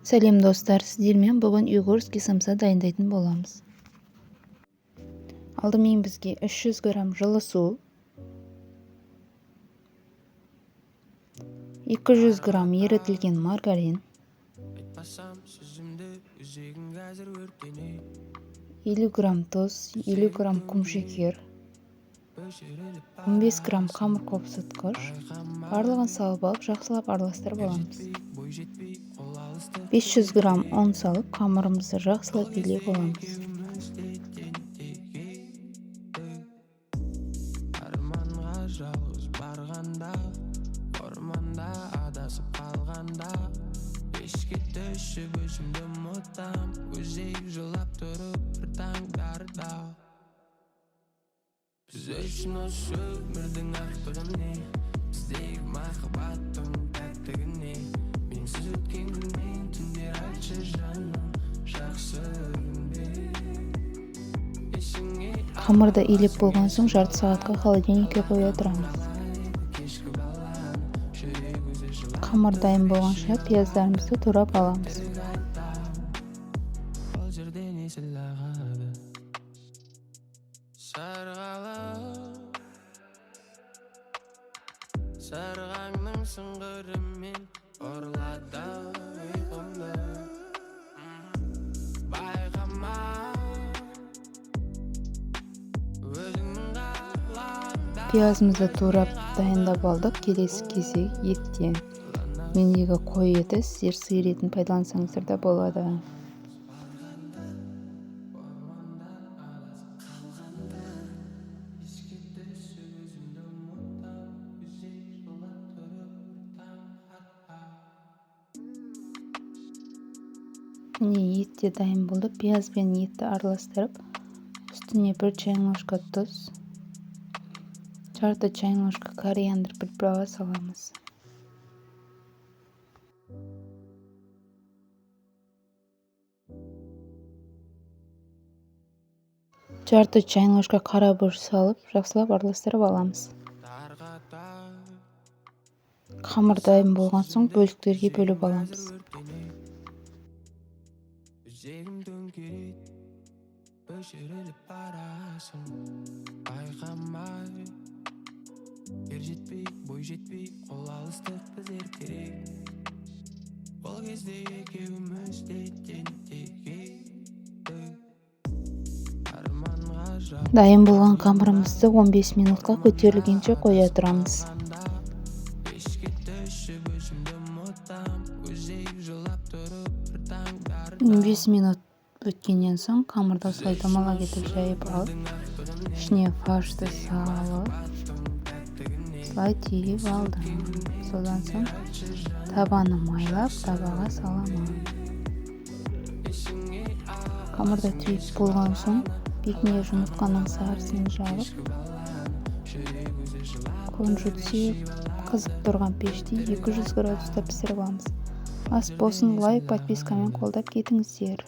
Сәлем достар, сіздермен бүгін уйғурский самса дайындайтын боламыз. Алдымен бізге 300 грамм жылы су, 200 грамм ерітілген маргарин, 50 грамм тұз, 50 грамм құмшекер, 15 грамм қамыр қопсытқыш, барлығын салып алып, жақсылап араластырып аламыз. 500 грамм ұн салып, қамырымызды жақсылап билеп аламыз. Biz үшін осы өмірдің ақтығы не, біздегі махаббаттың тәттігі не, менсіз өткен күнмен түндер айтшы жаным, жақсы күнде. Қамырды илеп болған соң жарты сағатқа холодильникке қоя тұрамыз. Қамыр дайын болғанша пияздарымызды турап аламыз. Сарғаңның сыңғырымен ұрлады ұйқымды, байқама өзіңнің қалағанда. Пиязымызды турап дайындап алдық. Келесі кезек еттен. Мендегі қой еті, сіздер сиыр етін пайдалансаңыздар да болады. Міне ет те дайын болды. Пияз бен етті араластырып, үстіне 1 чай ложка тұз, жарты чай ложка кориандр приправа саламыз. Жарты чай ложка қара бұрыш салып, жақсылап араластырып аламыз. Қамыр дайын болған соң бөліктерге бөліп аламыз. Өзегім төңкереді, өшіріліп барасың, байқамай. Ер жетпей, бой жетпей, қол алыстық біз ертерек. Ол кезде екеуміз де Дайын болған қамырымызды 15 минутқа көтерілгенше қоя тұрамыз. 15 минут өткеннен соң қамырды осылай домалақ етіп жайып алып, ішіне фаршты салып, осылай түйіп алдым. Содан соң табаны майлап, табаға саламын. Қамырды түйіп болған соң бетіне жұмыртқаның сарысын жағып, күнжіт сүйіп, қызып тұрған пеште 200 градуста пісіріп аламыз. Ас болсын, лайк, подпискамен қолдап кетіңіздер.